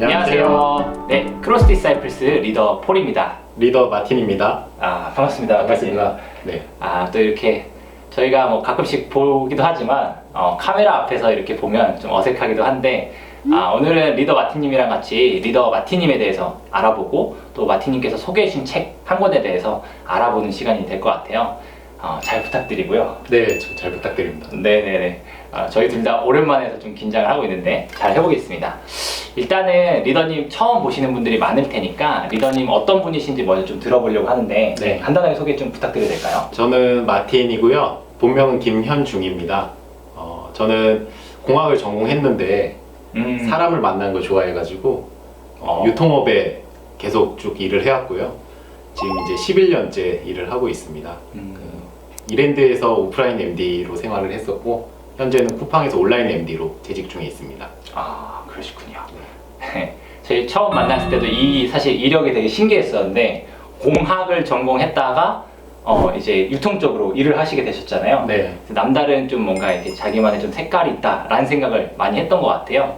안녕하세요. 네, 크로스 디사이플스 리더 폴입니다. 리더 마틴입니다. 반갑습니다. 반갑습니다. 네. 또 이렇게 저희가 뭐 가끔씩 보기도 하지만 카메라 앞에서 이렇게 보면 좀 어색하기도 한데 오늘은 리더 마틴님이랑 같이 리더 마틴님에 대해서 알아보고 또 마틴님께서 소개해 주신 책 한 권에 대해서 알아보는 시간이 될 것 같아요. 잘 부탁드리고요. 네, 잘 부탁드립니다. 네네네. 저희 둘 다 오랜만에 해서 좀 긴장을 하고 있는데 잘 해보겠습니다. 일단은 리더님 처음 보시는 분들이 많을 테니까 리더님 어떤 분이신지 먼저 좀 들어보려고 하는데 네. 간단하게 소개 좀 부탁드려도 될까요? 저는 마틴이고요. 본명은 김현중입니다. 저는 공학을 전공했는데 사람을 만나는 걸 좋아해가지고 유통업에 계속 쭉 일을 해왔고요. 지금 이제 11년째 일을 하고 있습니다. 이랜드에서 오프라인 MD로 생활을 했었고 현재는 쿠팡에서 온라인 MD로 재직 중에 있습니다. 그러시군요. 저희 처음 만났을 때도 사실 이력이 되게 신기했었는데 공학을 전공했다가 이제 유통 쪽으로 일을 하시게 되셨잖아요. 네. 남다른 좀 뭔가 이렇게 자기만의 좀 색깔이 있다라는 생각을 많이 했던 것 같아요.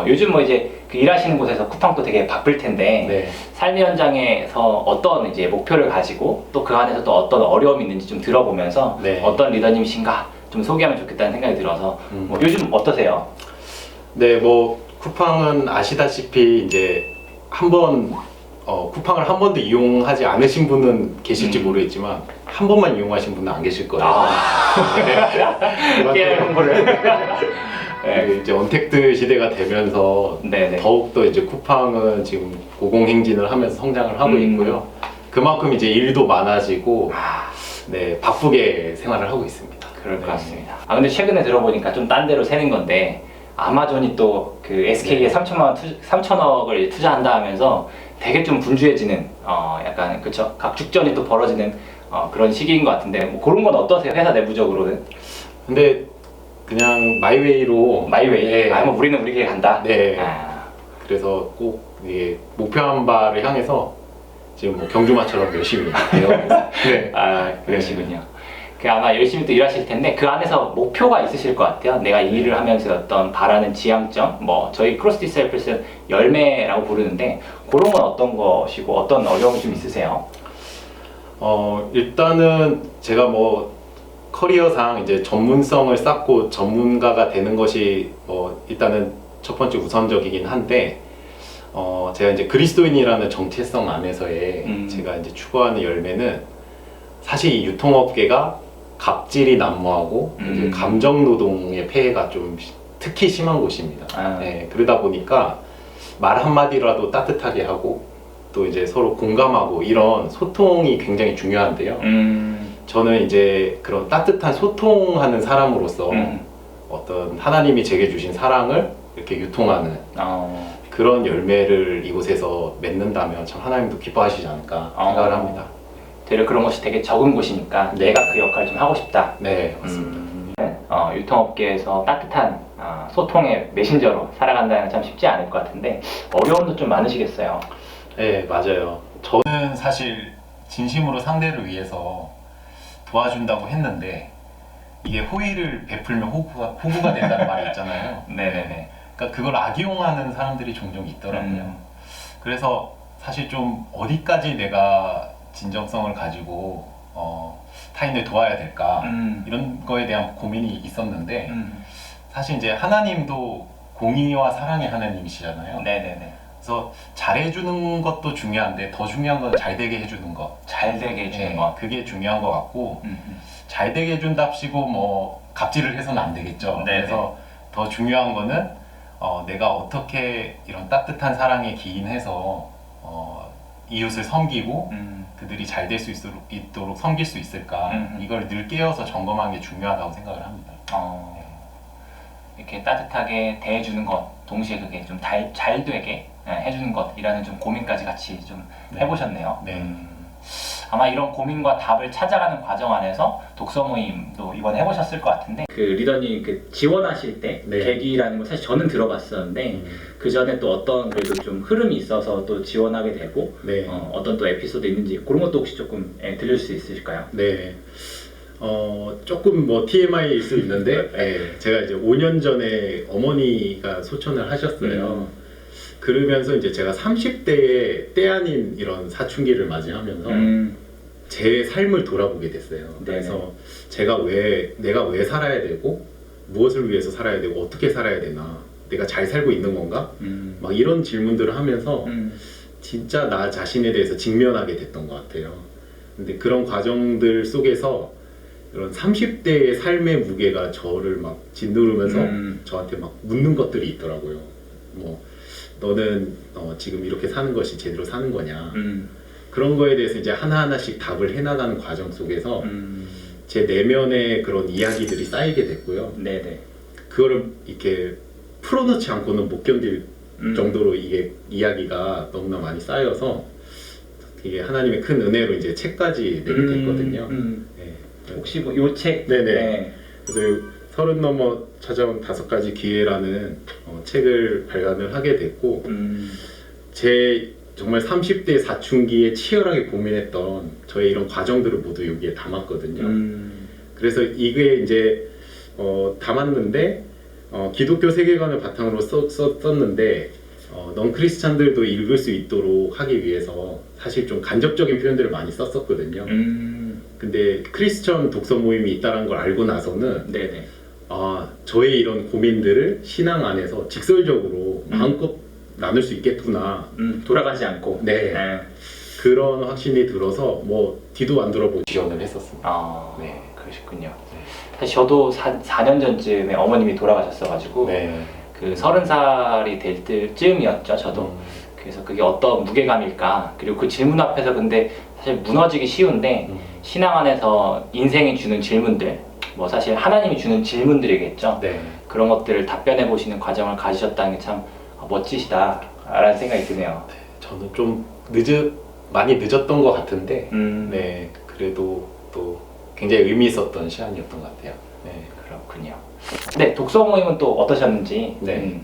요즘 뭐 이제 그 일하시는 곳에서 쿠팡도 되게 바쁠 텐데 네. 삶의 현장에서 어떤 이제 목표를 가지고 또 그 안에서 또 어떤 어려움이 있는지 좀 들어보면서 네. 어떤 리더님이신가 좀 소개하면 좋겠다는 생각이 들어서 뭐 요즘 어떠세요? 네, 뭐 쿠팡은 아시다시피 이제 쿠팡을 한 번도 이용하지 않으신 분은 계실지 모르겠지만 한 번만 이용하신 분은 안 계실 거예요. 깨알 홍보를. 네, 이제 언택트 시대가 되면서 네네. 더욱더 이제 쿠팡은 지금 고공행진을 하면서 성장을 하고 있고요. 그만큼 이제 일도 많아지고 네, 바쁘게 생활을 하고 있습니다. 그럴 것 같습니다. 근데 최근에 들어보니까 좀 딴 데로 새는 건데 아마존이 또 그 SK에 3천억을 투자한다 하면서 되게 좀 분주해지는 약간 그쵸? 각축전이 또 벌어지는 그런 시기인 것 같은데 뭐 그런 건 어떠세요? 회사 내부적으로는? 근데 그냥 마이웨이로 마이웨이? 네. 뭐 우리는 우리 길 간다? 네. 그래서 꼭 이게 목표한 바를 향해서 지금 뭐 경주마처럼 열심히 해요. 네. 그러시군요. 아마 열심히 또 일하실 텐데 그 안에서 목표가 있으실 것 같아요. 내가 이 일을 하면서 어떤 바라는 지향점, 뭐 저희 크로스 디사이플스는 열매라고 부르는데 그런 건 어떤 것이고 어떤 어려움이 좀 있으세요? 일단은 제가 뭐 커리어상 이제 전문성을 쌓고 전문가가 되는 것이 일단은 첫 번째 우선적이긴 한데 제가 이제 그리스도인이라는 정체성 안에서의 제가 이제 추구하는 열매는 사실 이 유통업계가 갑질이 난무하고 이제 감정 노동의 폐해가 좀 특히 심한 곳입니다. 네, 그러다 보니까 말 한마디라도 따뜻하게 하고 또 이제 서로 공감하고 이런 소통이 굉장히 중요한데요. 저는 이제 그런 따뜻한 소통하는 사람으로서 어떤 하나님이 제게 주신 사랑을 이렇게 유통하는 그런 열매를 이곳에서 맺는다면 참 하나님도 기뻐하시지 않을까 생각을 합니다. 되려 그런 것이 되게 적은 곳이니까 네. 내가 그 역할을 좀 하고 싶다. 네, 맞습니다. 유통업계에서 따뜻한 소통의 메신저로 살아간다는 건 참 쉽지 않을 것 같은데 어려움도 좀 많으시겠어요? 네, 맞아요. 저는 사실 진심으로 상대를 위해서 도와준다고 했는데 이게 호의를 베풀면 호구가 된다는 말이 있잖아요. 네네네. 그러니까 그걸 악용하는 사람들이 종종 있더라고요. 그래서 사실 좀 어디까지 내가 진정성을 가지고 타인을 도와야 될까 이런 거에 대한 고민이 있었는데 사실 이제 하나님도 공의와 사랑의 하나님이시잖아요. 네네네. 그래서 잘해주는 것도 중요한데 더 중요한 건 잘 되게 해주는 것. 잘 되게 해주는 네, 것. 그게 중요한 것 같고 잘 되게 해준답시고 뭐 갑질을 해서는 안 되겠죠. 네네. 그래서 더 중요한 거는 내가 어떻게 이런 따뜻한 사랑에 기인해서 이웃을 섬기고 그들이 잘 될 수 있도록 섬길 수 있을까 이걸 늘 깨어서 점검하는 게 중요하다고 생각을 합니다. 이렇게 따뜻하게 대해주는 것 동시에 그게 좀 잘 되게 해주는 것이라는 좀 고민까지 같이 좀 해보셨네요. 네. 아마 이런 고민과 답을 찾아가는 과정 안에서 독서 모임도 이번에 해보셨을 것 같은데 그 리더님 그 지원하실 때 네. 계기라는 거 사실 저는 들어봤었는데 그 전에 또 어떤 그래도 좀 흐름이 있어서 또 지원하게 되고 네. 어떤 또 에피소드 있는지 그런 것도 혹시 조금 들릴 수 있으실까요? 네. 조금 뭐 TMI일 수 있는데 제가 이제 5년 전에 어머니가 소천을 하셨어요. 그러면서 이제 제가 30대에 때 아닌 이런 사춘기를 맞이하면서 제 삶을 돌아보게 됐어요. 그래서 내가 왜 살아야 되고 무엇을 위해서 살아야 되고 어떻게 살아야 되나, 내가 잘 살고 있는 건가? 막 이런 질문들을 하면서 진짜 나 자신에 대해서 직면하게 됐던 것 같아요. 근데 그런 과정들 속에서 이런 30대의 삶의 무게가 저를 막 짓누르면서 저한테 막 묻는 것들이 있더라고요. 뭐 너는 지금 이렇게 사는 것이 제대로 사는 거냐? 그런 거에 대해서 이제 하나하나씩 답을 해나가는 과정 속에서 제 내면의 그런 이야기들이 쌓이게 됐고요. 네네. 그거를 이렇게 풀어놓지 않고는 못 견딜 정도로 이게 이야기가 너무나 많이 쌓여서 이게 하나님의 큰 은혜로 이제 책까지 내게 됐거든요. 네. 혹시 뭐 요 책? 네네. 네. 그래서 30 넘어 찾아온 5가지 기회라는 책을 발간을 하게 됐고, 제 정말 30대 사춘기에 치열하게 고민했던 저의 이런 과정들을 모두 여기에 담았거든요. 그래서 이게 이제 담았는데 기독교 세계관을 바탕으로 썼는데 넌 크리스찬들도 읽을 수 있도록 하기 위해서 사실 좀 간접적인 표현들을 많이 썼었거든요. 근데 크리스천 독서 모임이 있다는 걸 알고 나서는 네네. 저의 이런 고민들을 신앙 안에서 직설적으로 마음껏 나눌 수 있겠구나. 돌아가지 않고. 네. 그런 확신이 들어서 뭐 뒤도 안 돌아보고 지원을 했었습니다. 네, 그러셨군요. 사실 저도 4년 전쯤에 어머님이 돌아가셨어가지고 네. 그 30살이 될 때쯤이었죠, 저도. 그래서 그게 어떤 무게감일까? 그리고 그 질문 앞에서 근데 사실 무너지기 쉬운데 신앙 안에서 인생이 주는 질문들, 뭐 사실 하나님이 주는 질문들이겠죠. 네. 그런 것들을 답변해 보시는 과정을 가지셨다는 게 참 멋지시다라는 생각이 드네요. 저는 좀 많이 늦었던 것 같은데, 네, 그래도 또 굉장히 의미 있었던 시간이었던 것 같아요. 네. 그렇군요. 네, 독서 모임은 또 어떠셨는지. 네.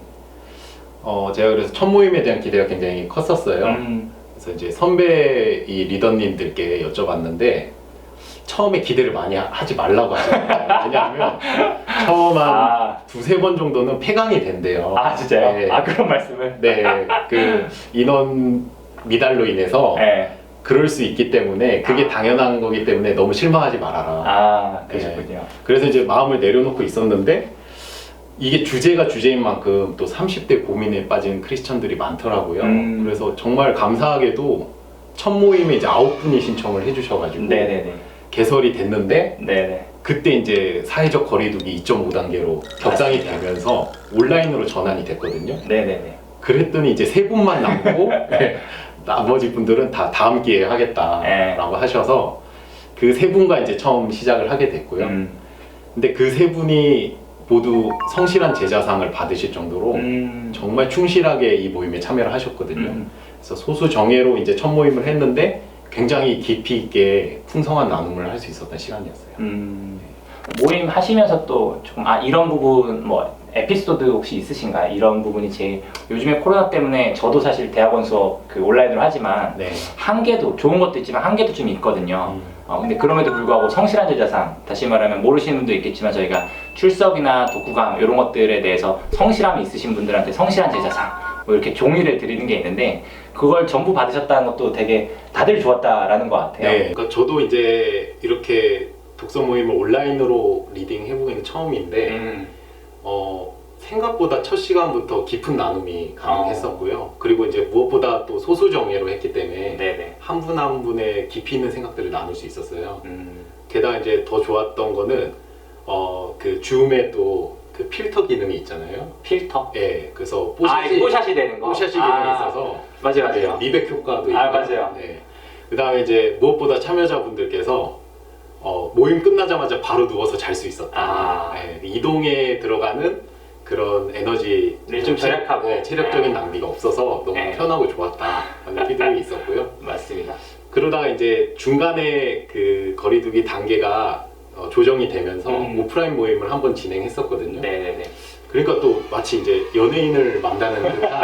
제가 그래서 첫 모임에 대한 기대가 굉장히 컸었어요. 그래서 이제 선배 이 리더님들께 여쭤봤는데 처음에 기대를 많이 하지 말라고 하시더라고요. 왜냐하면 처음 한 두세 번 정도는 폐강이 된대요. 진짜요? 네. 그런 말씀을? 네, 그 인원 미달로 인해서 네. 그럴 수 있기 때문에 그게 당연한 거기 때문에 너무 실망하지 말아라. 그러셨군요. 네. 그래서 이제 마음을 내려놓고 있었는데 이게 주제가 주제인 만큼 또 30대 고민에 빠진 크리스천들이 많더라고요. 그래서 정말 감사하게도 첫 모임에 이제 9분이 신청을 해주셔가지고 네네네. 개설이 됐는데 네네. 그때 이제 사회적 거리두기 2.5단계로 격상이 되면서 온라인으로 전환이 됐거든요. 네네네. 그랬더니 이제 3분만 남고 나머지 분들은 다 다음 기회에 하겠다라고 하셔서 그 3분과 이제 처음 시작을 하게 됐고요. 근데 그 3분이 모두 성실한 제자상을 받으실 정도로 정말 충실하게 이 모임에 참여를 하셨거든요. 그래서 소수 정예로 이제 첫 모임을 했는데 굉장히 깊이 있게 풍성한 나눔을 할 수 있었던 시간이었어요. 모임 하시면서 또 조금 이런 부분 뭐 에피소드 혹시 있으신가요? 이런 부분이 제일 요즘에 코로나 때문에 저도 사실 대학원 수업 그 온라인으로 하지만 네. 한계도 좋은 것도 있지만 한계도 좀 있거든요. 근데 그럼에도 불구하고 성실한 제자상, 다시 말하면 모르시는 분도 있겠지만 저희가 출석이나 독후감 이런 것들에 대해서 성실함이 있으신 분들한테 성실한 제자상 뭐 이렇게 종이를 드리는 게 있는데 그걸 전부 받으셨다는 것도 되게 다들 좋았다라는 것 같아요. 네, 그러니까 저도 이제 이렇게 독서 모임을 온라인으로 리딩 해보기는 처음인데 생각보다 첫 시간부터 깊은 나눔이 가능했었고요. 그리고 이제 무엇보다 또 소수 정예로 했기 때문에 네네. 한 분 한 분의 깊이 있는 생각들을 나눌 수 있었어요. 게다가 이제 더 좋았던 거는 그 줌에 또 그 필터 기능이 있잖아요. 필터? 네, 그래서 뽀샷이 되는 거. 뽀샷이 기능이 있어서 맞아요. 네, 리백 효과도 있고. 맞아요. 네. 그다음에 이제 무엇보다 참여자분들께서 모임 끝나자마자 바로 누워서 잘 수 있었다. 네, 이동에 들어가는 그런 에너지를 좀 절약하고 체력적인 낭비가 없어서 너무 편하고 좋았다 하는 피드백이 있었고요. 맞습니다. 그러다가 이제 중간에 그 거리두기 단계가 조정이 되면서 오프라인 모임을 한번 진행했었거든요. 네네네. 그러니까 또 마치 이제 연예인을 만나는 듯한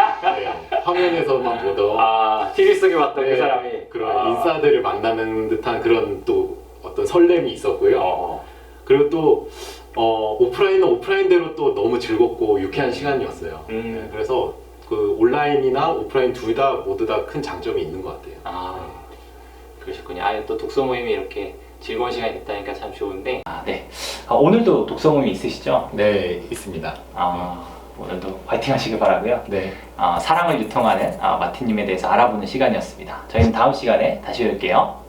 화면에서만 보던 TV 속에 봤던 그 사람이 그런 인싸들을 만나는 듯한 그런 또 어떤 설렘이 있었고요. 그리고 또 오프라인은 오프라인대로 또 너무 즐겁고 유쾌한 시간이었어요. 그래서 그 온라인 온라인이나 오프라인 둘 다 모두 다 큰 장점이 있는 것 같아요. 아, 그러셨군요. 아, 또 독서 모임이 이렇게 즐거운 시간이 됐다니까 참 좋은데. 아, 네. 오늘도 독서 모임이 있으시죠? 네, 있습니다. 오늘도 화이팅 하시길 바라고요. 네. 사랑을 유통하는 마틴님에 대해서 알아보는 시간이었습니다. 저희는 다음 시간에 다시 뵐게요.